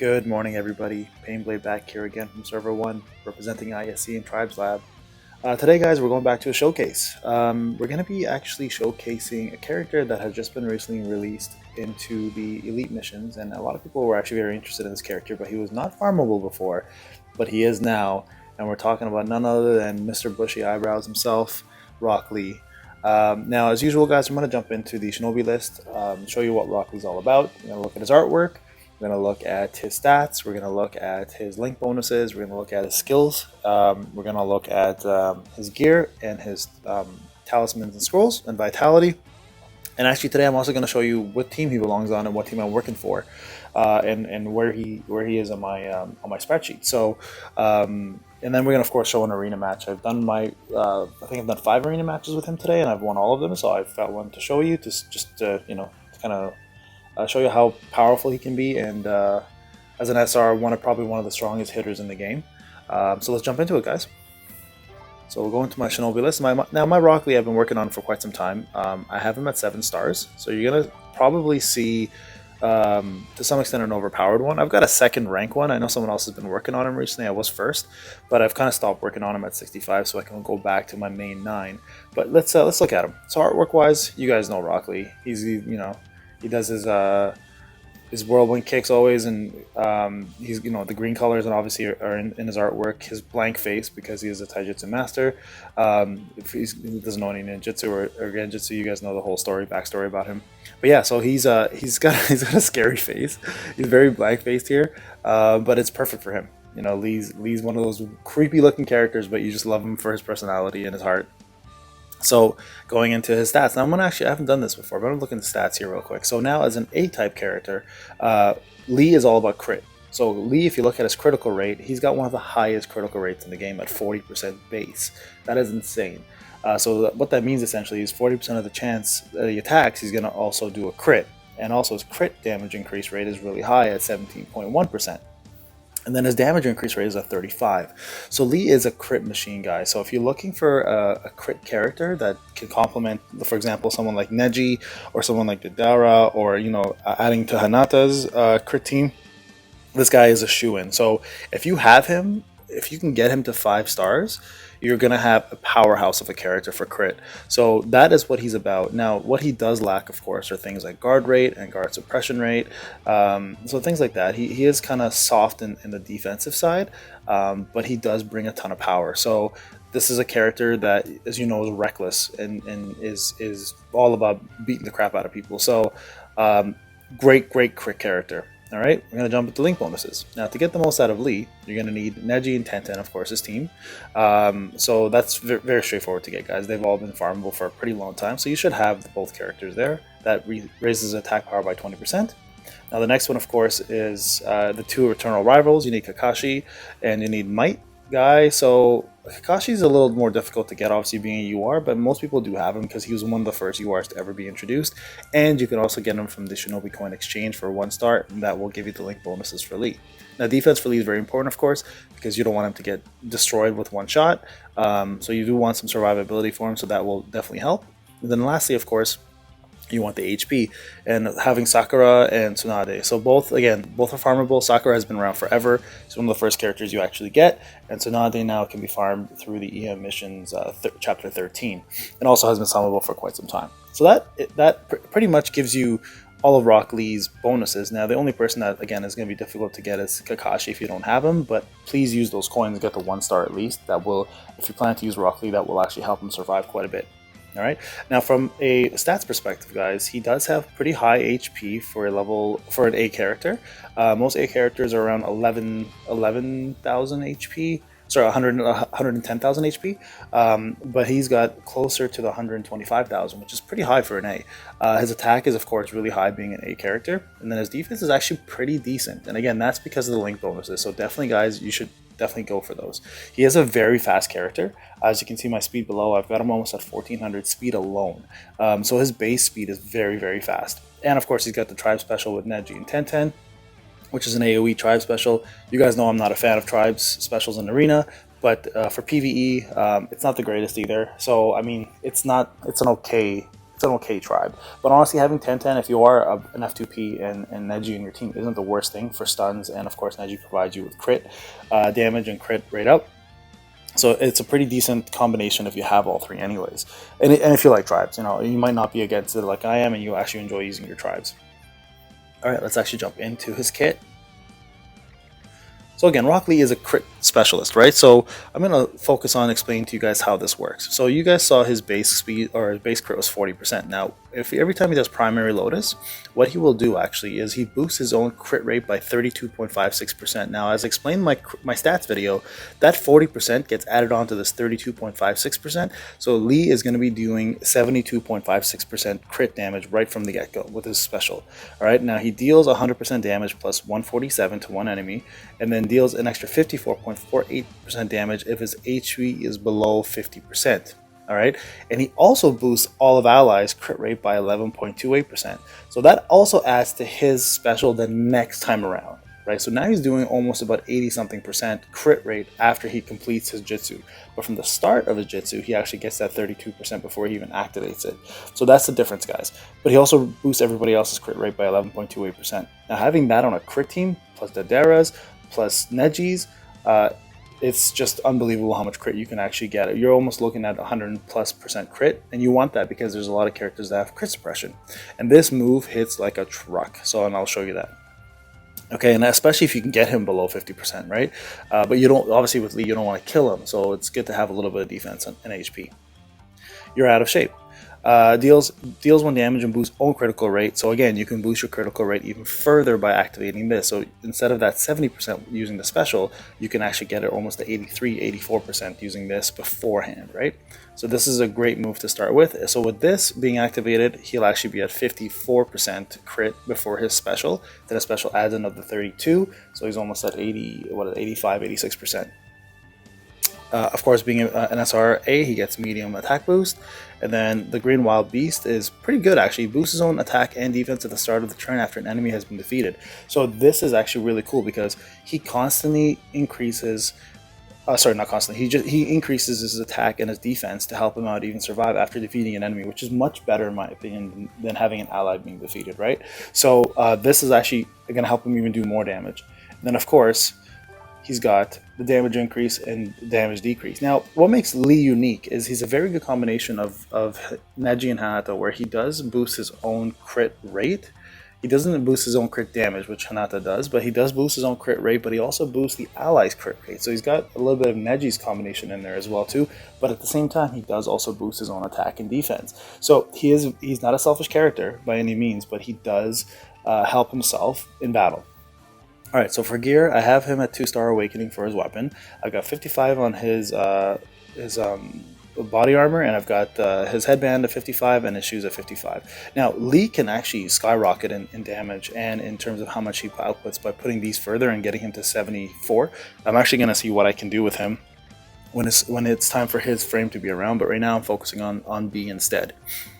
Good morning, everybody. Painblade back here again from Server 1, representing ISC and Tribes Lab. Today, guys, we're going back to a showcase. We're going to be actually showcasing a character that has just been recently released into the Elite missions, and a lot of people were actually very interested in this character, but he was not farmable before, but he is now, and we're talking about none other than Mr. Bushy Eyebrows himself, Rock Lee. Now, as usual, guys, I'm going to jump into the shinobi list, show you what Rock Lee's all about. We're going to look at his artwork. We're going to look at his stats, we're going to look at his link bonuses, we're going to look at his skills, we're going to look at his gear and his talismans and scrolls and vitality. And actually today I'm also going to show you what team he belongs on and what team I'm working for, and where he is on my spreadsheet. So and then we're going to of course show an arena match. I've done I think I've done 5 arena matches with him today, and I've won all of them, so I felt one to show you, just to kind of show you how powerful he can be, and as an SR, probably one of the strongest hitters in the game. So let's jump into it, guys. So we'll go into my shinobi list. Now my Rock Lee I've been working on for quite some time. I have him at 7 stars, so you're gonna probably see to some extent an overpowered one. I've got a 2nd rank one. I know someone else has been working on him recently. I was 1st, but I've kind of stopped working on him at 65, so I can go back to my main 9. But let's look at him. So artwork wise, you guys know Rock Lee. He does his whirlwind kicks always, and he's the green colors and obviously are in his artwork. His blank face, because he is a taijutsu master. If he doesn't know any ninjutsu or genjutsu, you guys know the whole backstory about him. But yeah, so he's got a scary face. He's very blank faced here, but it's perfect for him. Lee's one of those creepy looking characters, but you just love him for his personality and his heart. So going into his stats, now I haven't done this before, but I'm looking at the stats here real quick. So now as an A-type character, Lee is all about crit. So Lee, if you look at his critical rate, he's got one of the highest critical rates in the game at 40% base. That is insane. So what that means essentially is 40% of the chance that he attacks, he's going to also do a crit. And also his crit damage increase rate is really high at 17.1%. And then his damage increase rate is at 35. So Lee is a crit machine, guys. So if you're looking for a crit character that can complement, for example, someone like Neji or someone like Deidara, or adding to Hinata's crit team, this guy is a shoo-in. So if you have him, if you can get him to 5 stars, you're going to have a powerhouse of a character for crit. So that is what he's about. Now, what he does lack, of course, are things like guard rate and guard suppression rate. So things like that. He is kind of soft in the defensive side, but he does bring a ton of power. So this is a character that, as you know, is reckless and is all about beating the crap out of people. So great crit character. All right, we're going to jump into link bonuses. Now, to get the most out of Lee, you're going to need Neji and Tenten, of course, his team. So that's very straightforward to get, guys. They've all been farmable for a pretty long time, so you should have both characters there. That raises attack power by 20%. Now, the next one, of course, is the 2 eternal rivals. You need Kakashi and you need Might guy. So Kakashi's a little more difficult to get, obviously being a UR, but most people do have him because he was one of the first URs to ever be introduced. And you can also get him from the Shinobi Coin Exchange for 1 star, and that will give you the link bonuses for Lee. Now, defense for Lee is very important, of course, because you don't want him to get destroyed with 1 shot. So you do want some survivability for him, so that will definitely help. And then lastly, of course, you want the HP, and having Sakura and Tsunade. So both are farmable. Sakura has been around forever. It's one of the first characters you actually get, and Tsunade now can be farmed through the EM missions chapter 13, and also has been farmable for quite some time. So that pretty much gives you all of Rock Lee's bonuses. Now, the only person that, again, is going to be difficult to get is Kakashi if you don't have him, but please use those coins to get the 1 star at least. That will, if you plan to use Rock Lee, that will actually help him survive quite a bit. All right. Now, from a stats perspective, guys, he does have pretty high HP for an A character. Most A characters are around 11,000 HP. Sorry, 110,000 HP. But he's got closer to the 125,000, which is pretty high for an A. His attack is, of course, really high being an A character, and then his defense is actually pretty decent. And again, that's because of the link bonuses. So definitely, guys, you should definitely go for those. He is a very fast character. As you can see my speed below, I've got him almost at 1400 speed alone. So his base speed is very fast. And of course, he's got the tribe special with Neji and Tenten, which is an AoE tribe special. You guys know I'm not a fan of tribes specials in Arena, but for PvE, it's not the greatest either. So I mean, it's an okay an okay tribe. But honestly, having 10-10, if you are an F2P and Neji in your team, isn't the worst thing for stuns. And of course, Neji provides you with crit damage and crit rate up. So it's a pretty decent combination if you have all three anyways. And if you like tribes, you might not be against it like I am and you actually enjoy using your tribes. Alright, let's actually jump into his kit. So again, Rock Lee is a crit specialist, right? So I'm going to focus on explaining to you guys how this works. So you guys saw his base speed, or his base crit was 40%. Now, if every time he does primary Lotus, what he will do actually is he boosts his own crit rate by 32.56%. Now, as explained in my stats video, that 40% gets added on to this 32.56%. So Lee is going to be doing 72.56% crit damage right from the get-go with his special. All right, now he deals 100% damage plus 147 to one enemy, and then deals an extra 54.48% damage if his HP is below 50%. Alright, and he also boosts all of allies crit rate by 11.28%. So that also adds to his special the next time around. Right, so now he's doing almost about 80 something percent crit rate after he completes his Jutsu. But from the start of his Jutsu, he actually gets that 32% before he even activates it. So that's the difference, guys. But he also boosts everybody else's crit rate by 11.28%. Now having that on a crit team, plus Deidara's, plus Neji's, it's just unbelievable how much crit you can actually get. You're almost looking at 100+% crit, and you want that because there's a lot of characters that have crit suppression. And this move hits like a truck, and I'll show you that. Okay, and especially if you can get him below 50%, right? But you don't, obviously with Lee, you don't want to kill him, so it's good to have a little bit of defense and HP. You're out of shape. Deals 1 damage and boosts own critical rate. So again, you can boost your critical rate even further by activating this. So instead of that 70% using the special, you can actually get it almost to 83-84% using this beforehand, right? So this is a great move to start with. So with this being activated, he'll actually be at 54% crit before his special. Then a special adds another 32, so he's almost at 85-86%. Of course, being an SRA, he gets medium attack boost. And then the Green Wild Beast is pretty good, actually. He boosts his own attack and defense at the start of the turn after an enemy has been defeated. So this is actually really cool because he constantly increases... not constantly. He increases his attack and his defense to help him out even survive after defeating an enemy, which is much better, in my opinion, than having an ally being defeated, right? So this is actually going to help him even do more damage. And then, of course, he's got the damage increase and damage decrease. Now, what makes Lee unique is he's a very good combination of Neji and Hinata, where he does boost his own crit rate. He doesn't boost his own crit damage, which Hinata does, but he does boost his own crit rate, but he also boosts the allies' crit rate. So he's got a little bit of Neji's combination in there as well too, but at the same time, he does also boost his own attack and defense. So he's not a selfish character by any means, but he does help himself in battle. Alright, so for gear, I have him at 2-star awakening for his weapon. I've got 55 on his body armor, and I've got his headband at 55 and his shoes at 55. Now, Lee can actually skyrocket in damage and in terms of how much he outputs by putting these further and getting him to 74. I'm actually going to see what I can do with him when it's time for his frame to be around, but right now I'm focusing on B instead.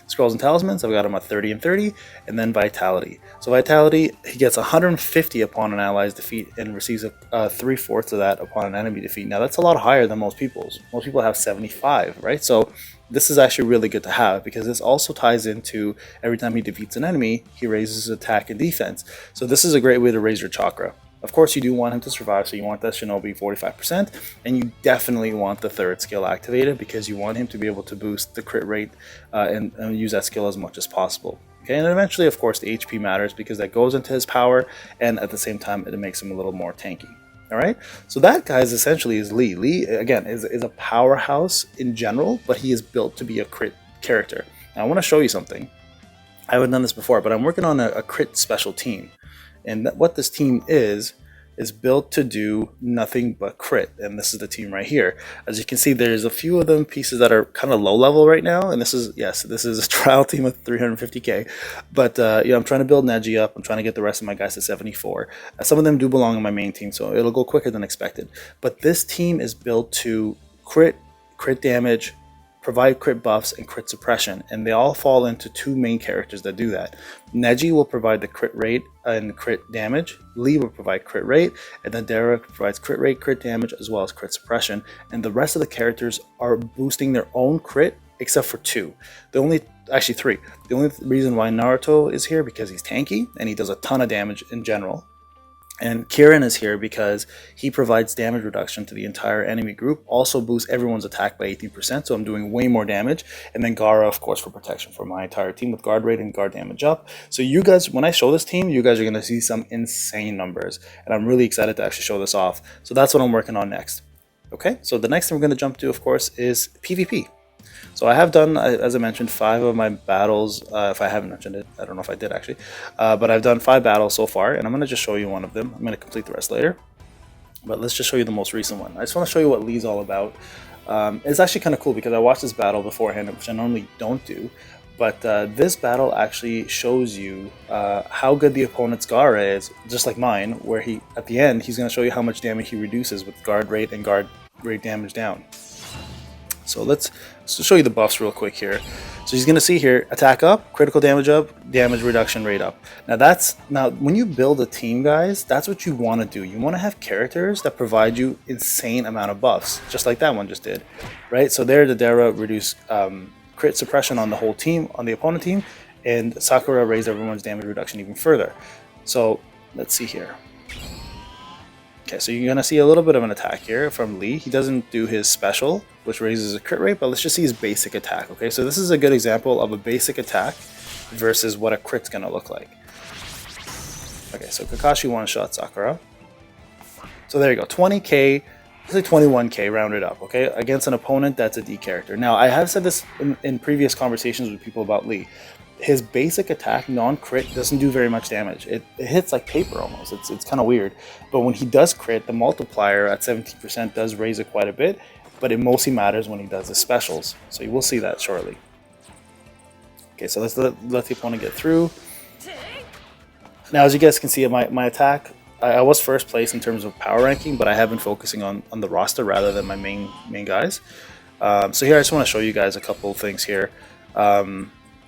Scrolls and Talismans, I've got him at 30 and 30, and then Vitality. So Vitality, he gets 150 upon an ally's defeat and receives 3/4 of that upon an enemy defeat. Now that's a lot higher than most people's. Most people have 75, right? So this is actually really good to have because this also ties into every time he defeats an enemy, he raises his attack and defense. So this is a great way to raise your chakra. Of course, you do want him to survive, so you want that Shinobi 45%, and you definitely want the 3rd skill activated because you want him to be able to boost the crit rate and use that skill as much as possible. Okay, and eventually, of course, the HP matters because that goes into his power, and at the same time, it makes him a little more tanky. All right, so that, guys, essentially is Lee. Lee, again, is a powerhouse in general, but he is built to be a crit character. Now, I want to show you something. I haven't done this before, but I'm working on a crit special team. And what this team is built to do nothing but crit. And this is the team right here. As you can see, there's a few of them pieces that are kind of low level right now. And this is a trial team of 350k. But I'm trying to build Neji up. I'm trying to get the rest of my guys to 74. Some of them do belong in my main team, so it'll go quicker than expected. But this team is built to crit damage, provide crit buffs, and crit suppression, and they all fall into 2 main characters that do that. Neji will provide the crit rate and crit damage, Lee will provide crit rate, and then Deidara provides crit rate, crit damage, as well as crit suppression, and the rest of the characters are boosting their own crit except for two. Actually three. The only reason why Naruto is here because he's tanky and he does a ton of damage in general. And Kirin is here because he provides damage reduction to the entire enemy group, also boosts everyone's attack by 18%, so I'm doing way more damage. And then Gaara, of course, for protection for my entire team with guard rate and guard damage up. So you guys, when I show this team, you guys are going to see some insane numbers. And I'm really excited to actually show this off. So that's what I'm working on next. Okay, so the next thing we're going to jump to, of course, is PvP. So I have done, as I mentioned, 5 of my battles. If I haven't mentioned it, I don't know if I did actually. But I've done 5 battles so far, and I'm going to just show you one of them. I'm going to complete the rest later. But let's just show you the most recent one. I just want to show you what Lee's all about. It's actually kind of cool because I watched this battle beforehand, which I normally don't do. But this battle actually shows you how good the opponent's Gaara is, just like mine, where at the end, he's going to show you how much damage he reduces with guard rate and guard rate damage down. So let's show you the buffs real quick here. So he's going to see here, attack up, critical damage up, damage reduction rate up. Now when you build a team, guys, that's what you want to do. You want to have characters that provide you insane amount of buffs, just like that one just did, right? So there, the Dara reduced crit suppression on the whole team, on the opponent team, and Sakura raised everyone's damage reduction even further. So let's see here. Okay, so you're going to see a little bit of an attack here from Lee. He doesn't do his special, which raises his crit rate, but let's just see his basic attack, okay? So this is a good example of a basic attack versus what a crit's going to look like. Okay, so Kakashi one-shot Sakura. So there you go, 20k, let's say 21k rounded up, okay? Against an opponent that's a D character. Now, I have said this in previous conversations with people about Lee. His basic attack, non-crit, doesn't do very much damage. It hits like paper almost. It's kind of weird. But when he does crit, the multiplier at 17% does raise it quite a bit. But it mostly matters when he does his specials. So you will see that shortly. Okay, so let's let the opponent get through. Now, as you guys can see, my attack, I was first place in terms of power ranking, but I have been focusing on the roster rather than my main guys. So here I just want to show you guys a couple of things here.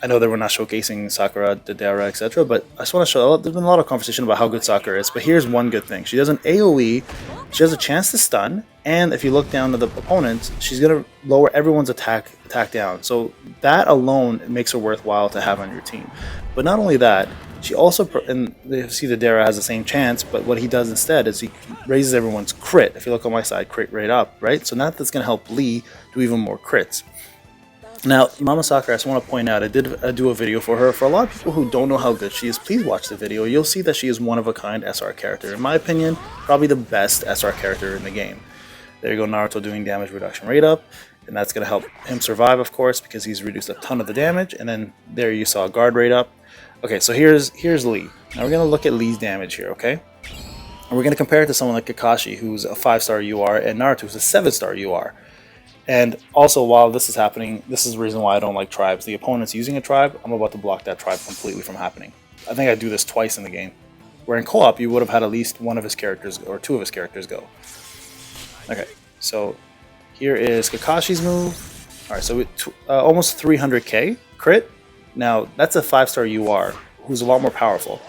I know that we're not showcasing Sakura, Dara, etc., but I just want to show, there's been a lot of conversation about how good Sakura is, but here's one good thing. She does an AoE, she has a chance to stun, and if you look down to the opponents, she's going to lower everyone's attack down. So that alone makes her worthwhile to have on your team. But not only that, she also, and you see the Dara has the same chance, but what he does instead is he raises everyone's crit. If you look on my side, crit rate up, right? So now that's going to help Lee do even more crits. Now, Mama Sakura, I just want to point out, I did do a video for her. For a lot of people who don't know how good she is, please watch the video. You'll see that she is one-of-a-kind SR character. In my opinion, probably the best SR character in the game. There you go, Naruto doing damage reduction rate up, and that's going to help him survive, of course, because he's reduced a ton of the damage. And then there you saw guard rate up. Okay, so here's Lee. Now we're going to look at Lee's damage here, okay? And we're going to compare it to someone like Kakashi, who's a 5-star UR, and Naruto, who's a 7-star UR. And also, while this is happening, this is the reason why I don't like tribes. The opponent's using a tribe, I'm about to block that tribe completely from happening. I think I do this twice in the game. Where in co-op, you would have had at least one of his characters, or 2 of his characters go. Okay, so here is Kakashi's move. Alright, so almost 300k crit. Now, that's a 5-star UR, who's a lot more powerful.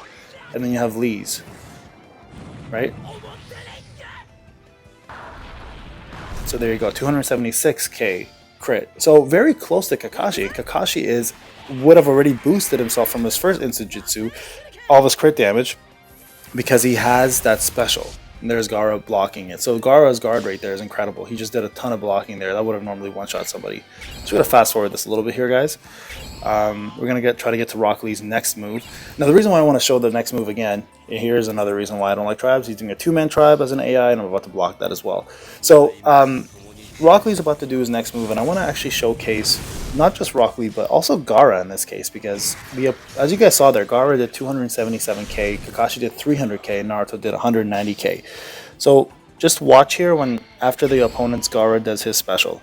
And then you have Lee's, right? So there you go, 276k crit. So very close to Kakashi. Kakashi would have already boosted himself from his first Ninjutsu, all of his crit damage, because he has that special. And there's Gaara blocking it. So Gaara's guard rate there is incredible. He just did a ton of blocking there. That would have normally one-shot somebody. So we're going to fast forward this a little bit here, guys. We're going to try to get to Rock Lee's next move. Now, the reason why I want to show the next move again, here's another reason why I don't like tribes. He's doing a 2-man tribe as an AI, and I'm about to block that as well. So, Rock Lee's about to do his next move, and I want to actually showcase not just Rock Lee, but also Gaara in this case, because as you guys saw there, Gaara did 277k, Kakashi did 300k, and Naruto did 190k. So, just watch here when after the opponent's Gaara does his special.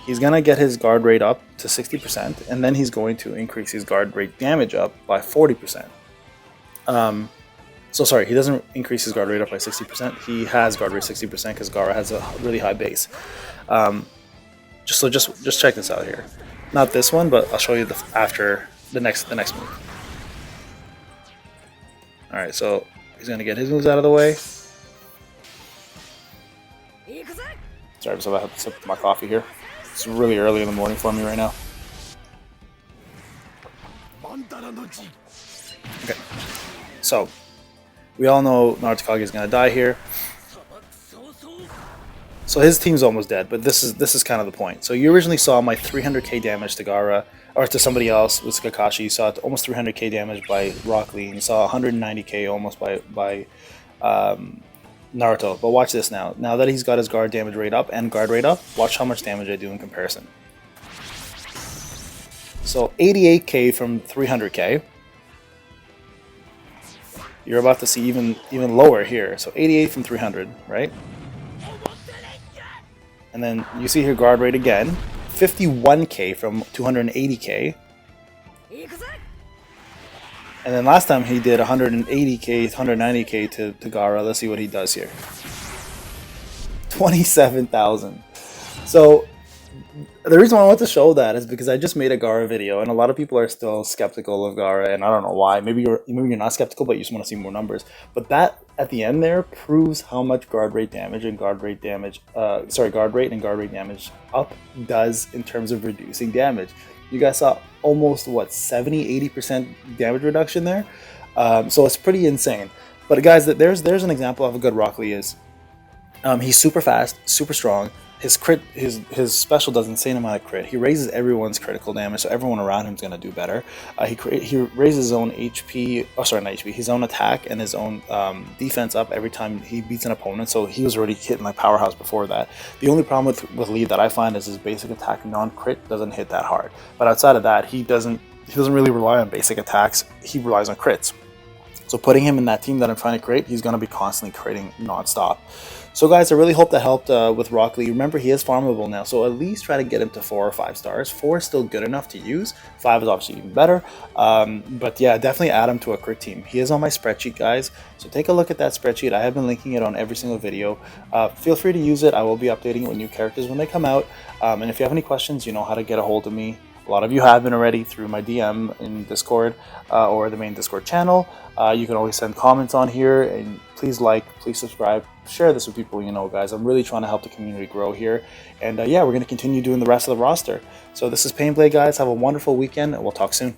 He's going to get his guard rate up to 60%, and then he's going to increase his guard rate damage up by 40%. So sorry, he doesn't increase his guard rate up by 60%. He has guard rate 60% because Gaara has a really high base. Just check this out here. Not this one, but I'll show you after the next move. All right, so he's going to get his moves out of the way. Sorry, so I have to sip my coffee here. It's really early in the morning for me right now. Okay, so we all know Naruto is gonna die here. So his team's almost dead, but this is kind of the point. So you originally saw my 300k damage to Gaara, or to somebody else with Kakashi. You saw almost 300k damage by Rock Lee, and you saw 190k almost by Naruto. But watch this now. Now that he's got his guard damage rate up and guard rate up, watch how much damage I do in comparison. So 88k from 300k. You're about to see even lower here. So 88 from 300, right? And then you see here guard rate again, 51k from 280k. And then last time he did 180k, 190k to Gaara. Let's see what he does here. 27,000. So the reason why I want to show that is because I just made a Gaara video, and a lot of people are still skeptical of Gaara, and I don't know why. Maybe you're not skeptical, but you just want to see more numbers. But that at the end there proves how much guard rate damage and guard rate damage damage up does in terms of reducing damage. You guys saw almost what 70-80% damage reduction there, so it's pretty insane. But guys, there's an example of a good Rock Lee is. He's super fast, super strong. His crit, his special does insane amount of crit. He raises everyone's critical damage, so everyone around him is going to do better. He raises his own HP, oh sorry, not HP, his own attack and his own defense up every time he beats an opponent. So he was already hitting like powerhouse before that. The only problem with Lee that I find is his basic attack non-crit doesn't hit that hard. But outside of that, he doesn't really rely on basic attacks. He relies on crits. So putting him in that team that I'm trying to create, he's going to be constantly critting non-stop. So guys, I really hope that helped with Rock Lee. Remember, he is farmable now, so at least try to get him to 4 or 5 stars. 4 is still good enough to use. 5 is obviously even better. But yeah, definitely add him to a crit team. He is on my spreadsheet, guys. So take a look at that spreadsheet. I have been linking it on every single video. Feel free to use it. I will be updating it with new characters when they come out. And if you have any questions, you know how to get a hold of me. A lot of you have been already through my DM in Discord or the main Discord channel. You can always send comments on here, and please like, please subscribe, share this with people you know, guys. I'm really trying to help the community grow here. And yeah, we're going to continue doing the rest of the roster. So this is Painblade, guys. Have a wonderful weekend, and we'll talk soon.